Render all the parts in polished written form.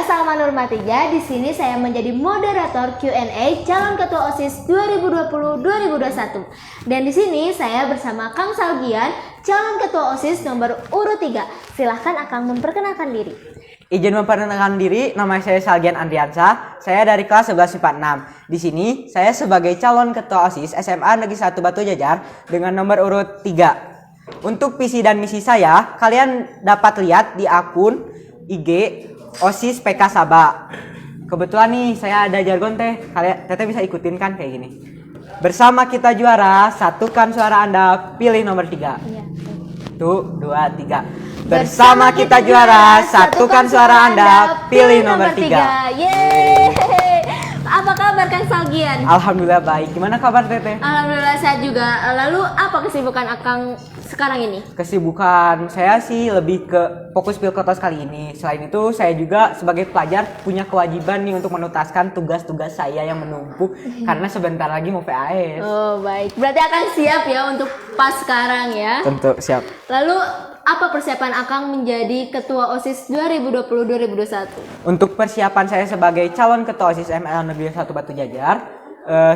Salma Nurmatiga. Di sini saya menjadi moderator Q&A calon ketua OSIS 2020-2021. Dan di sini saya bersama Kang Salgian, calon ketua OSIS nomor urut 3. Silahkan Akang memperkenalkan diri. Izin memperkenalkan diri, nama saya Salgian Andriansa. Saya dari kelas 11 IPA 6. Di sini saya sebagai calon ketua OSIS SMA Negeri 1 Batu Jajar dengan nomor urut 3. Untuk visi dan misi saya, kalian dapat lihat di akun IG OSIS PK Saba. Kebetulan nih saya ada jargon teh, kalian teteh bisa ikutin kan kayak gini. Bersama kita juara, satukan suara Anda, pilih nomor 3. Iya. 1, 2, 3. Bersama kita juara, satukan suara Anda, pilih nomor 3. Yeay. Apa kabar Kang Salgian? Alhamdulillah baik. Gimana kabar teteh? Alhamdulillah sehat juga. Lalu apa kesibukan Akang sekarang ini? Kesibukan saya sih lebih ke fokus Pilkotos kali ini. Selain itu saya juga sebagai pelajar punya kewajiban nih untuk menuntaskan tugas-tugas saya yang menumpuk karena sebentar lagi mau PAS. Oh baik, berarti Akang siap ya untuk pas sekarang ya? Tentu siap. Lalu apa persiapan Akang menjadi ketua OSIS 2020-2021? Untuk persiapan saya sebagai calon ketua OSIS SMA Negeri 1 Batu Jajar,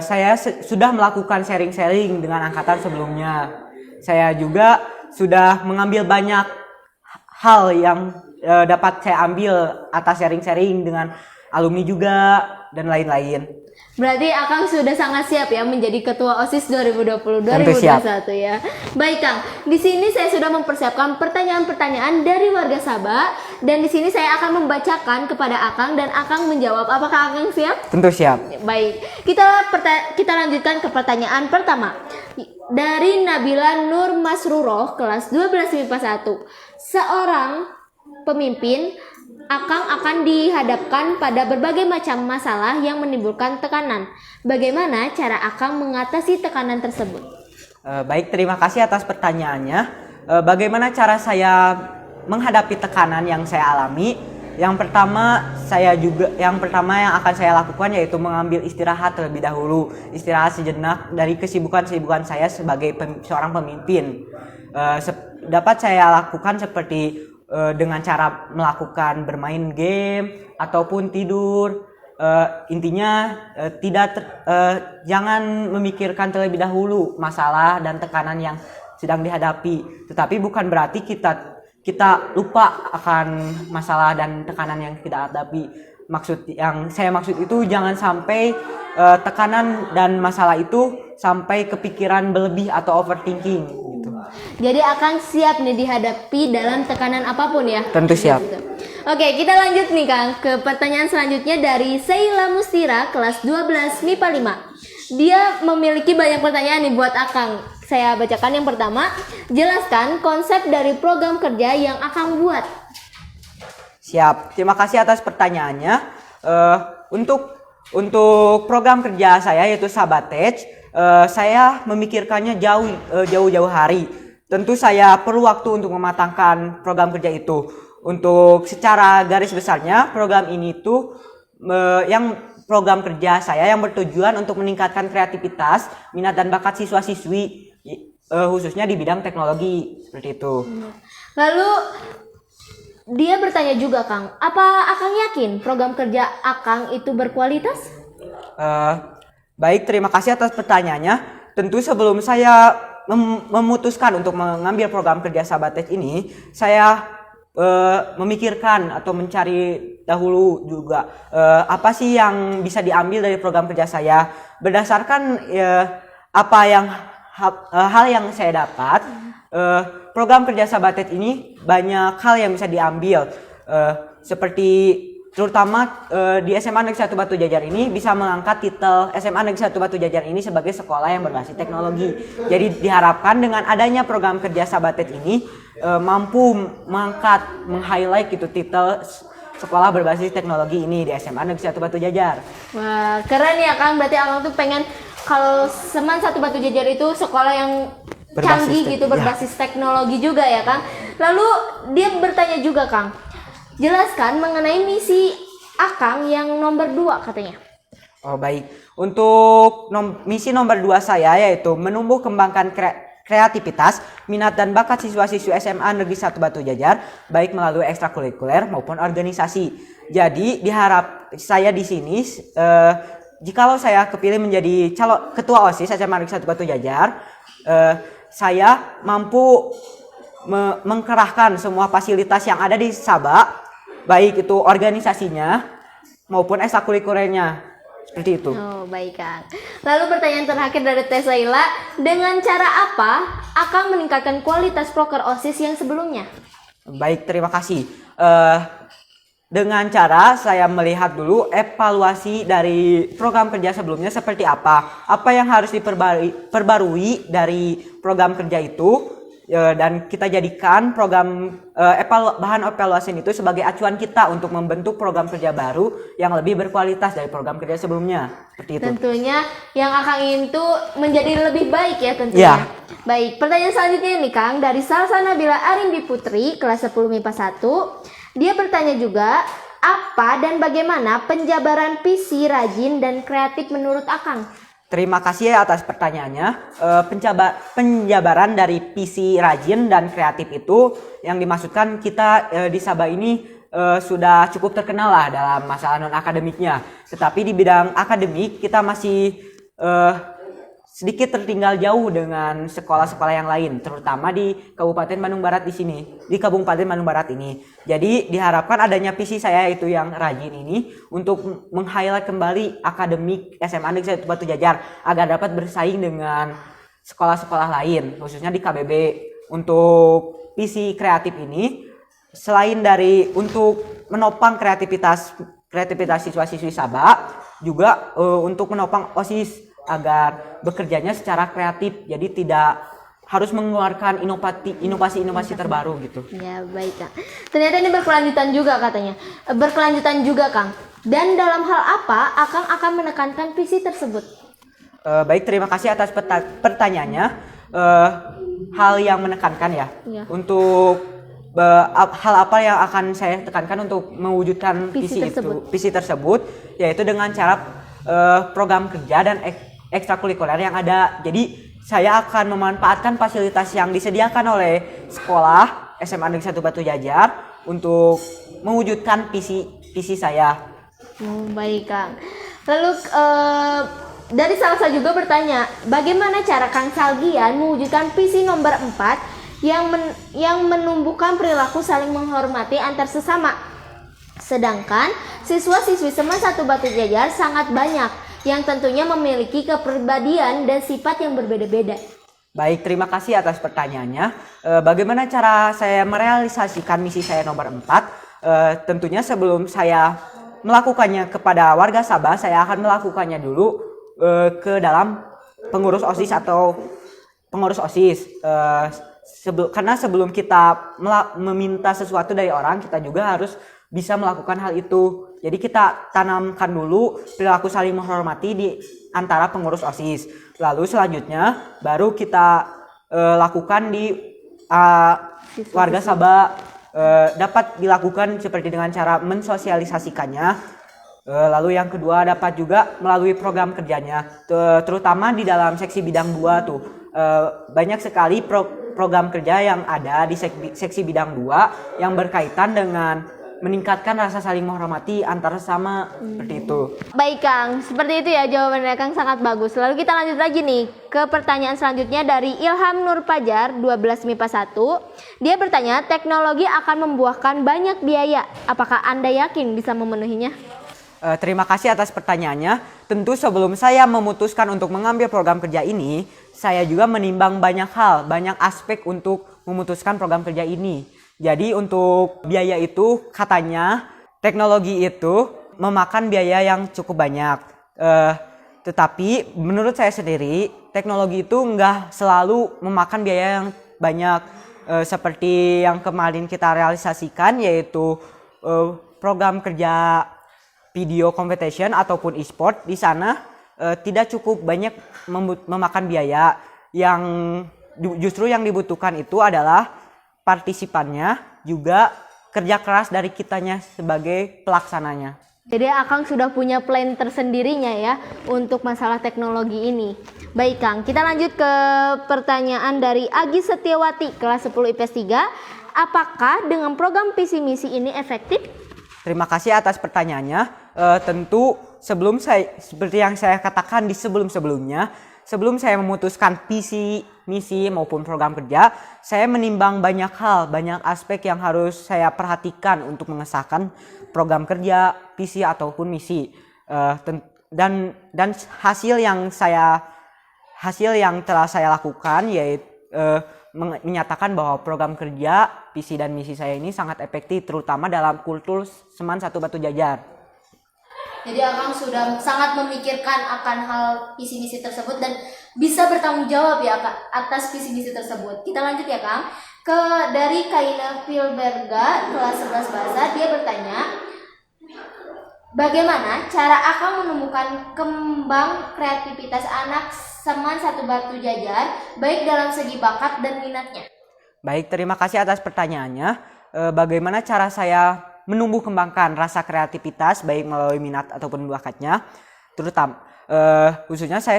saya sudah melakukan sharing-sharing dengan angkatan sebelumnya. Saya juga sudah mengambil banyak hal yang dapat saya ambil atas sharing-sharing dengan alumni juga dan lain-lain. Berarti Akang sudah sangat siap ya menjadi ketua OSIS 2020-2021 ya. Baik Kang, di sini saya sudah mempersiapkan pertanyaan-pertanyaan dari warga Sabah dan di sini saya akan membacakan kepada Akang dan Akang menjawab. Apakah Akang siap? Tentu siap. Baik, kita lanjutkan ke pertanyaan pertama. Dari Nabila Nur Masruroh, kelas 12 MIPA 1. Seorang pemimpin, Akang akan dihadapkan pada berbagai macam masalah yang menimbulkan tekanan. Bagaimana cara Akang mengatasi tekanan tersebut? Baik, terima kasih atas pertanyaannya. Bagaimana cara saya menghadapi tekanan yang saya alami? Yang pertama yang akan saya lakukan yaitu mengambil istirahat terlebih dahulu. Istirahat sejenak dari kesibukan-kesibukan saya sebagai seorang pemimpin. Dapat saya lakukan seperti dengan cara melakukan bermain game ataupun tidur. Intinya jangan memikirkan terlebih dahulu masalah dan tekanan yang sedang dihadapi. Tetapi bukan berarti kita lupa akan masalah dan tekanan yang kita hadapi. Yang saya maksud itu jangan sampai tekanan dan masalah itu sampai kepikiran berlebih atau overthinking gitu. Jadi Akang siap nih dihadapi dalam tekanan apapun ya? Tentu siap. Gitu. Oke, kita lanjut nih Kang ke pertanyaan selanjutnya dari Seila Mustira kelas 12 MIPA 5. Dia memiliki banyak pertanyaan nih buat Akang. Saya bacakan yang pertama. Jelaskan konsep dari program kerja yang Akang buat. Siap. Terima kasih atas pertanyaannya. Untuk program kerja saya yaitu Sabatech, saya memikirkannya jauh-jauh hari. Tentu saya perlu waktu untuk mematangkan program kerja itu. Untuk secara garis besarnya program ini tuh program kerja saya yang bertujuan untuk meningkatkan kreativitas, minat dan bakat siswa-siswi khususnya di bidang teknologi seperti itu. Lalu dia bertanya juga Kang, apa Akang yakin program kerja Akang itu berkualitas? Baik, terima kasih atas pertanyaannya. Tentu sebelum saya memutuskan untuk mengambil program kerja Sabatech ini, saya memikirkan atau mencari dahulu juga apa sih yang bisa diambil dari program kerja saya. Berdasarkan hal yang saya dapat, program kerja Sabatech ini banyak hal yang bisa diambil, seperti terutama di SMA Negeri 1 Batu Jajar ini bisa mengangkat titel SMA Negeri 1 Batu Jajar ini sebagai sekolah yang berbasis teknologi. Jadi diharapkan dengan adanya program kerja Sabatech ini mampu meng-highlight gitu titel sekolah berbasis teknologi ini di SMA Negeri 1 Batu Jajar. Wah, keren ya Kang. Berarti Akang tuh pengen kalau SMA 1 Batu Jajar itu sekolah yang canggih gitu, berbasis teknologi juga ya Kang. Lalu dia bertanya juga Kang, jelaskan mengenai misi Akang yang nomor 2 katanya. Oh baik, untuk misi nomor 2 saya yaitu menumbuh kembangkan kreativitas, minat dan bakat siswa-siswi SMA Negeri 1 Batu Jajar baik melalui ekstrakurikuler maupun organisasi. Jadi saya di sini jikalau saya kepilih menjadi calon ketua OSIS SMA Negeri 1 Batu Jajar, saya mampu mengkerahkan semua fasilitas yang ada di Sabah, baik itu organisasinya maupun ekstrakurikulernya. Seperti itu. Oh, baik Kang. Lalu pertanyaan terakhir dari Teh Saila, dengan cara apa Akang meningkatkan kualitas proker OSIS yang sebelumnya? Baik, terima kasih. Dengan cara saya melihat dulu evaluasi dari program kerja sebelumnya seperti apa yang harus diperbarui dari program kerja itu, dan kita jadikan program bahan evaluasi itu sebagai acuan kita untuk membentuk program kerja baru yang lebih berkualitas dari program kerja sebelumnya. Seperti itu. Tentunya yang Akang ingin itu menjadi lebih baik ya tentunya. Ya. Baik, pertanyaan selanjutnya nih Kang dari Salsa Nabila Arimbi Putri kelas 10 MIPA 1. Dia bertanya juga, apa dan bagaimana penjabaran visi rajin dan kreatif menurut Akang? Terima kasih atas pertanyaannya. Penjabaran dari visi rajin dan kreatif itu yang dimaksudkan kita di Sabah ini sudah cukup terkenal lah dalam masalah non akademiknya. Tetapi di bidang akademik kita masih sedikit tertinggal jauh dengan sekolah-sekolah yang lain, terutama di Kabupaten Bandung Barat di Kabupaten Bandung Barat ini. Jadi diharapkan adanya visi saya itu yang rajin ini untuk meng-highlight kembali akademik SMA Negeri 1 Batu Jajar agar dapat bersaing dengan sekolah-sekolah lain, khususnya di KBB. Untuk visi kreatif ini, selain dari untuk menopang kreativitas siswa-siswi Sabah, juga untuk menopang OSIS agar bekerjanya secara kreatif, jadi tidak harus mengeluarkan inovasi terbaru gitu. Ya baik Kang. Ternyata ini berkelanjutan juga katanya. Berkelanjutan juga Kang. Dan dalam hal apa Akang akan menekankan visi tersebut? Baik, terima kasih atas pertanyaannya. Hal yang menekankan ya. Untuk hal apa yang akan saya tekankan untuk mewujudkan visi tersebut, yaitu dengan cara program kerja dan ekstrakurikuler yang ada. Jadi saya akan memanfaatkan fasilitas yang disediakan oleh sekolah SMA Negeri 1 Batu Jajar untuk mewujudkan visi saya. Baik Kang. Lalu dari Salsa juga bertanya, bagaimana cara Kang Salgian mewujudkan visi nomor 4 yang menumbuhkan perilaku saling menghormati antar sesama? Sedangkan siswa-siswi SMA 1 Batu Jajar sangat banyak yang tentunya memiliki kepribadian dan sifat yang berbeda-beda. Baik, terima kasih atas pertanyaannya. Bagaimana cara saya merealisasikan misi saya nomor 4? Tentunya sebelum saya melakukannya kepada warga Sabah, saya akan melakukannya dulu ke dalam pengurus OSIS atau pengurus OSIS. Karena sebelum kita meminta sesuatu dari orang, kita juga harus bisa melakukan hal itu. Jadi kita tanamkan dulu perilaku saling menghormati di antara pengurus OSIS. Lalu selanjutnya baru kita lakukan di warga Sabah. Dapat dilakukan seperti dengan cara mensosialisasikannya. Lalu yang kedua dapat juga melalui program kerjanya. Terutama di dalam seksi bidang 2 tuh. Banyak sekali program kerja yang ada di seksi bidang 2 yang berkaitan dengan meningkatkan rasa saling menghormati antar sesama, seperti itu. Baik Kang, seperti itu ya jawabannya Kang, sangat bagus. Lalu kita lanjut lagi nih ke pertanyaan selanjutnya dari Ilham Nur Pajar 12 MIPA 1. Dia bertanya, teknologi akan membuahkan banyak biaya. Apakah Anda yakin bisa memenuhinya? Terima kasih atas pertanyaannya. Tentu sebelum saya memutuskan untuk mengambil program kerja ini, saya juga menimbang banyak hal, banyak aspek untuk memutuskan program kerja ini. Jadi untuk biaya itu katanya teknologi itu memakan biaya yang cukup banyak. Tetapi menurut saya sendiri teknologi itu nggak selalu memakan biaya yang banyak. Seperti yang kemarin kita realisasikan yaitu program kerja video competition ataupun e-sport. Di sana tidak cukup banyak memakan biaya. Yang justru yang dibutuhkan itu adalah partisipannya, juga kerja keras dari kitanya sebagai pelaksananya. Jadi Akang sudah punya plan tersendirinya ya untuk masalah teknologi ini. Baik Kang, kita lanjut ke pertanyaan dari Agi Setiawati kelas 10 IPS 3. Apakah dengan program visi misi ini efektif? Terima kasih atas pertanyaannya. Tentu seperti yang saya katakan di sebelum-sebelumnya, sebelum saya memutuskan visi misi maupun program kerja, saya menimbang banyak hal, banyak aspek yang harus saya perhatikan untuk mengesahkan program kerja, visi ataupun misi. Dan hasil yang telah saya lakukan yaitu menyatakan bahwa program kerja, visi dan misi saya ini sangat efektif, terutama dalam kultur Seman Satu Batu Jajar. Jadi Akang sudah sangat memikirkan akan hal visi misi tersebut dan bisa bertanggung jawab ya Kak atas visi misi tersebut. Kita lanjut ya Kang. Dari Kaina Filberga kelas 11 bahasa, dia bertanya, bagaimana cara Akang menemukan kembang kreativitas anak Seman Satu Batu Jajar, baik dalam segi bakat dan minatnya? Baik, terima kasih atas pertanyaannya. Bagaimana cara saya menumbuh kembangkan rasa kreativitas baik melalui minat ataupun bakatnya, terutama khususnya saya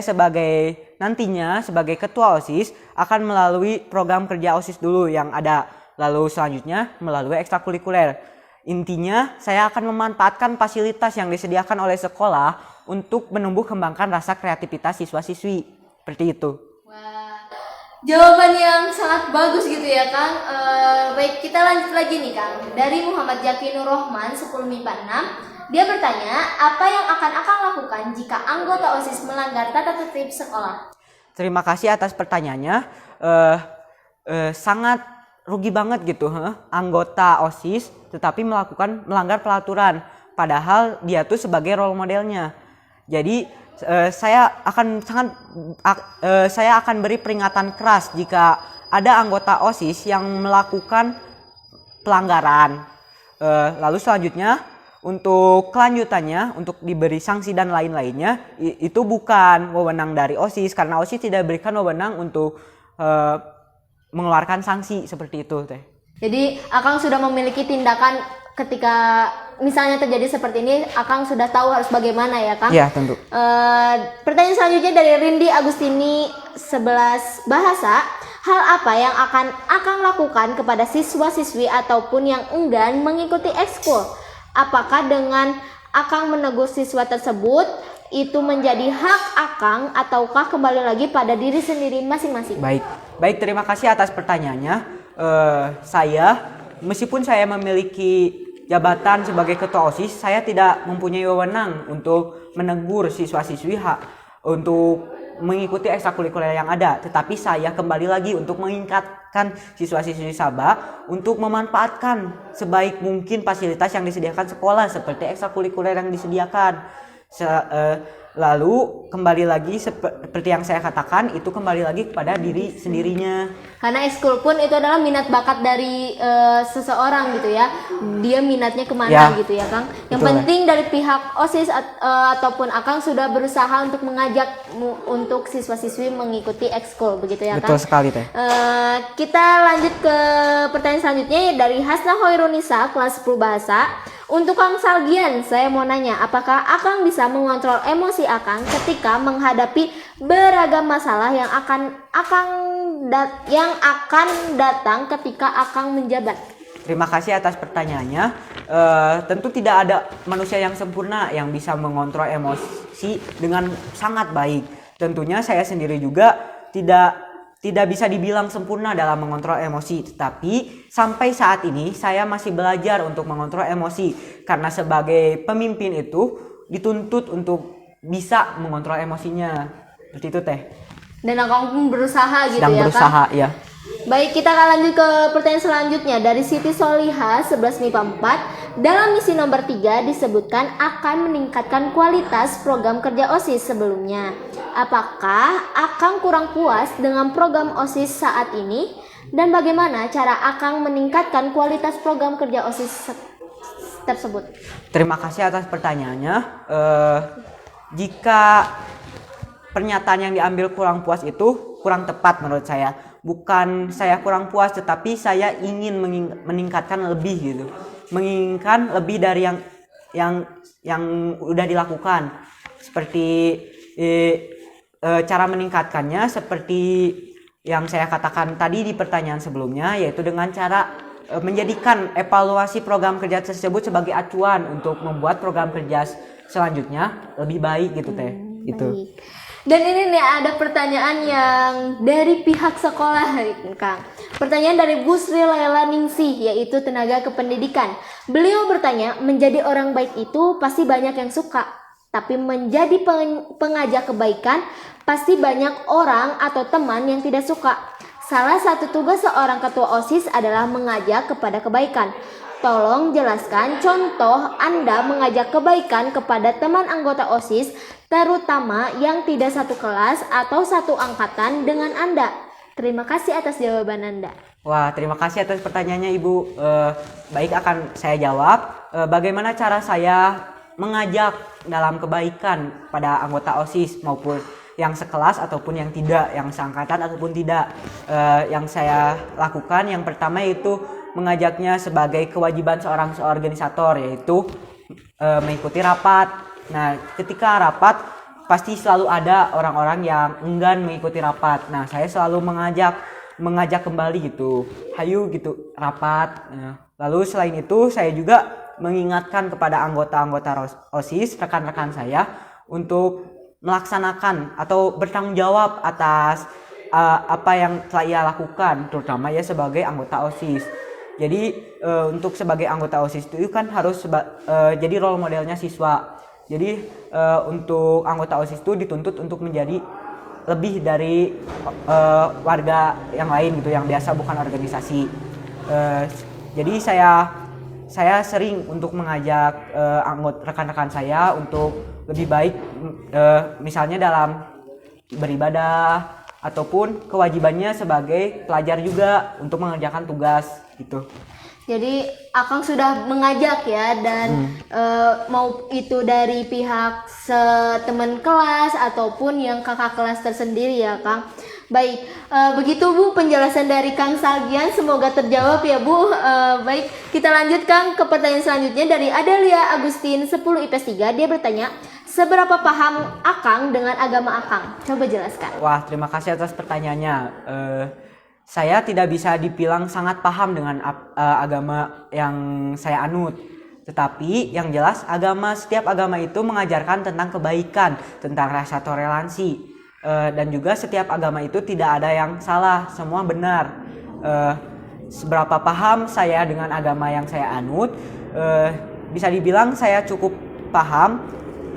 nantinya sebagai ketua OSIS akan melalui program kerja OSIS dulu yang ada, lalu selanjutnya melalui ekstrakurikuler. Intinya saya akan memanfaatkan fasilitas yang disediakan oleh sekolah untuk menumbuh kembangkan rasa kreativitas siswa-siswi. Seperti itu. Wah, jawaban yang sangat bagus gitu ya Kang. Baik, kita lanjut lagi nih Kang. Dari Muhammad Jaki Nur Rohman 10 MIPA 6, dia bertanya, apa yang akan Akang lakukan jika anggota OSIS melanggar tata tertib sekolah? Terima kasih atas pertanyaannya. Sangat rugi banget gitu, anggota OSIS tetapi melanggar peraturan, padahal dia tuh sebagai role modelnya. Jadi saya akan beri peringatan keras jika ada anggota OSIS yang melakukan pelanggaran. Lalu selanjutnya untuk kelanjutannya, untuk diberi sanksi dan lain-lainnya, itu bukan wewenang dari OSIS, karena OSIS tidak berikan wewenang untuk mengeluarkan sanksi seperti itu teh. Jadi Akang sudah memiliki tindakan ketika misalnya terjadi seperti ini, Akang sudah tahu harus bagaimana ya Kang? Iya tentu. Pertanyaan selanjutnya dari Rindi Agustini 11 bahasa. Hal apa yang akan Akang lakukan kepada siswa-siswi ataupun yang enggan mengikuti ekskul? Apakah dengan Akang menegur siswa tersebut itu menjadi hak Akang ataukah kembali lagi pada diri sendiri masing-masing? Baik, terima kasih atas pertanyaannya. Meskipun saya memiliki jabatan sebagai ketua OSIS, saya tidak mempunyai wewenang untuk menegur siswa-siswi untuk mengikuti ekstrakurikuler yang ada. Tetapi saya kembali lagi untuk mengingatkan siswa-siswi Sabah untuk memanfaatkan sebaik mungkin fasilitas yang disediakan sekolah seperti ekstrakurikuler yang disediakan. Lalu kembali lagi seperti yang saya katakan, itu kembali lagi kepada diri sendirinya. Karena ekskul pun itu adalah minat bakat dari seseorang gitu ya. Dia minatnya kemana gitu ya Kang. Yang penting dari pihak OSIS ataupun Akang sudah berusaha untuk mengajak untuk siswa-siswi mengikuti ekskul begitu ya Kang. Betul sekali teh. Kita lanjut ke pertanyaan selanjutnya dari Hasna Hoirunisa kelas 10 bahasa. Untuk Kang Salgian, saya mau nanya, apakah Akang bisa mengontrol emosi Akang ketika menghadapi beragam masalah yang akan datang ketika Akang menjabat? Terima kasih atas pertanyaannya. Tentu tidak ada manusia yang sempurna yang bisa mengontrol emosi dengan sangat baik. Tentunya saya sendiri juga tidak bisa dibilang sempurna dalam mengontrol emosi, tetapi sampai saat ini saya masih belajar untuk mengontrol emosi karena sebagai pemimpin itu dituntut untuk bisa mengontrol emosinya. Seperti itu teh. Dan Akang pun berusaha gitu sedang ya berusaha, Kang? Ya. Baik, kita akan lanjut ke pertanyaan selanjutnya dari Siti Soliha 11 MIPA 4. Dalam misi nomor 3 disebutkan akan meningkatkan kualitas program kerja OSIS sebelumnya. Apakah Akang kurang puas dengan program OSIS saat ini? Dan bagaimana cara Akang meningkatkan kualitas program kerja OSIS tersebut? Terima kasih atas pertanyaannya. Jika pernyataan yang diambil kurang puas itu kurang tepat menurut saya. Bukan saya kurang puas, tetapi saya ingin meningkatkan lebih gitu. Menginginkan lebih dari yang udah dilakukan. Seperti cara meningkatkannya seperti yang saya katakan tadi di pertanyaan sebelumnya, yaitu dengan cara menjadikan evaluasi program kerja tersebut sebagai acuan untuk membuat program kerja selanjutnya lebih baik gitu teh. Itu. Baik. Dan ini nih ada pertanyaan yang dari pihak sekolah, Kang. Pertanyaan dari Bu Sri Laila Ningsih, yaitu tenaga kependidikan. Beliau bertanya, menjadi orang baik itu pasti banyak yang suka, tapi menjadi pengajak kebaikan pasti banyak orang atau teman yang tidak suka. Salah satu tugas seorang ketua OSIS adalah mengajak kepada kebaikan. Tolong jelaskan contoh Anda mengajak kebaikan kepada teman anggota OSIS, terutama yang tidak satu kelas atau satu angkatan dengan Anda. Terima kasih atas jawaban Anda. Wah, terima kasih atas pertanyaannya Ibu. Baik, akan saya jawab. Bagaimana cara saya mengajak dalam kebaikan pada anggota OSIS maupun yang sekelas ataupun yang tidak, yang seangkatan ataupun tidak. Yang saya lakukan yang pertama yaitu mengajaknya sebagai kewajiban seorang organisator, yaitu mengikuti rapat. Nah, ketika rapat pasti selalu ada orang-orang yang enggan mengikuti rapat. Nah, saya selalu mengajak kembali gitu, hayu gitu rapat. Lalu selain itu saya juga mengingatkan kepada anggota-anggota OSIS, rekan-rekan saya untuk melaksanakan atau bertanggung jawab atas apa yang telah ia lakukan, terutama ya sebagai anggota OSIS. Jadi untuk sebagai anggota OSIS itu kan harus jadi role modelnya siswa. Jadi untuk anggota OSIS itu dituntut untuk menjadi lebih dari warga yang lain gitu, yang biasa bukan organisasi. Jadi saya sering untuk mengajak anggota rekan-rekan saya untuk lebih baik, misalnya dalam beribadah ataupun kewajibannya sebagai pelajar juga untuk mengerjakan tugas gitu. Jadi Akang sudah mengajak ya, dan mau itu dari pihak teman kelas ataupun yang kakak kelas tersendiri ya Kang. Baik, begitu Bu penjelasan dari Kang Salgian, semoga terjawab ya Bu. Baik, kita lanjutkan ke pertanyaan selanjutnya dari Adelia Agustin 10 IPS 3. Dia bertanya, seberapa paham Akang dengan agama Akang? Coba jelaskan. Wah, terima kasih atas pertanyaannya. Saya tidak bisa dibilang sangat paham dengan agama yang saya anut. Tetapi yang jelas setiap agama itu mengajarkan tentang kebaikan, tentang rasa toleransi. Dan juga setiap agama itu tidak ada yang salah, semua benar. Seberapa paham saya dengan agama yang saya anut, bisa dibilang saya cukup paham,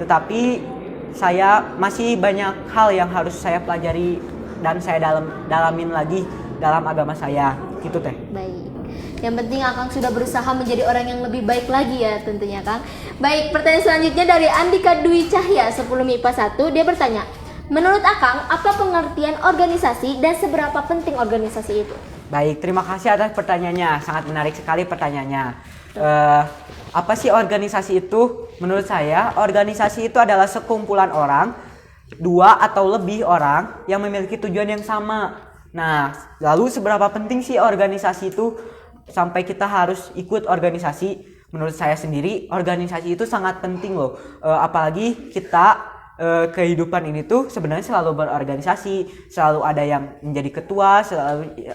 tetapi saya masih banyak hal yang harus saya pelajari dan saya dalamin lagi dalam agama saya, gitu teh. Baik, yang penting Akang sudah berusaha menjadi orang yang lebih baik lagi ya tentunya Kang. Baik, pertanyaan selanjutnya dari Andika Dwi Cahya 10 MIPA 1. Dia bertanya, menurut Akang apa pengertian organisasi dan seberapa penting organisasi itu? Baik, terima kasih atas pertanyaannya, sangat menarik sekali pertanyaannya. Apa sih organisasi itu? Menurut saya organisasi itu adalah sekumpulan orang, 2 atau lebih orang yang memiliki tujuan yang sama. Nah, lalu seberapa penting sih organisasi itu sampai kita harus ikut organisasi? Menurut saya sendiri, organisasi itu sangat penting loh. Apalagi kita kehidupan ini tuh sebenarnya selalu berorganisasi, selalu ada yang menjadi ketua,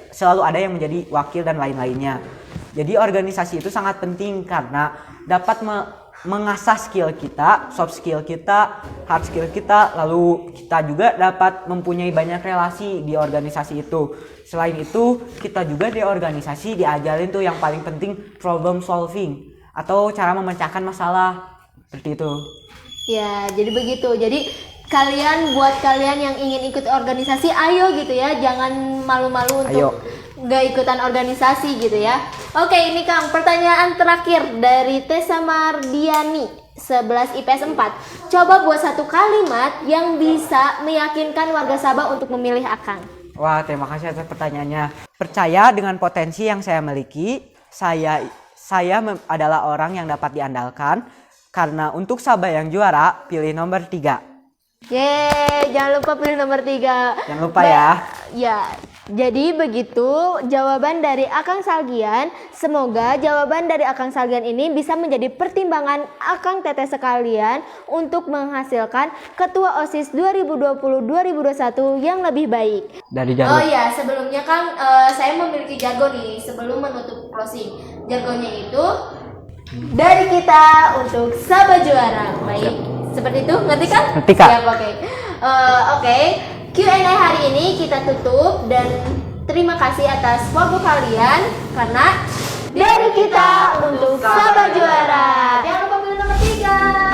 selalu ada yang menjadi wakil dan lain-lainnya. Jadi organisasi itu sangat penting karena dapat mengasah skill kita, soft skill kita, hard skill kita, lalu kita juga dapat mempunyai banyak relasi di organisasi itu. Selain itu, kita juga di organisasi diajarin tuh yang paling penting problem solving atau cara memecahkan masalah, seperti itu. Ya, jadi begitu. Jadi buat kalian yang ingin ikut organisasi, ayo gitu ya, jangan malu-malu untuk nggak ikutan organisasi gitu ya. Oke, ini Kang, pertanyaan terakhir dari Tessa Mardiani 11 IPS 4. Coba buat satu kalimat yang bisa meyakinkan warga Sabah untuk memilih Akang. Wah, terima kasih atas pertanyaannya. Percaya dengan potensi yang saya miliki, saya adalah orang yang dapat diandalkan. Karena untuk Sabah yang juara, pilih nomor 3. Yeay, jangan lupa pilih nomor 3. Jangan lupa ya. Ya, Jadi begitu jawaban dari Akang Salgian. Semoga jawaban dari Akang Salgian ini bisa menjadi pertimbangan Akang Teteh sekalian untuk menghasilkan ketua OSIS 2020-2021 yang lebih baik. Dari Oh ya, sebelumnya kan saya memiliki jargon nih sebelum menutup closing. Jargonnya itu dari kita untuk sahabat juara. Baik, seperti itu, ngerti kan? Ngerti, Kak. Siap, oke. Oke, Q&A hari ini kita tutup dan terima kasih atas waktu kalian karena dari kita untuk sahabat juara. Jangan lupa pilih nomor 3.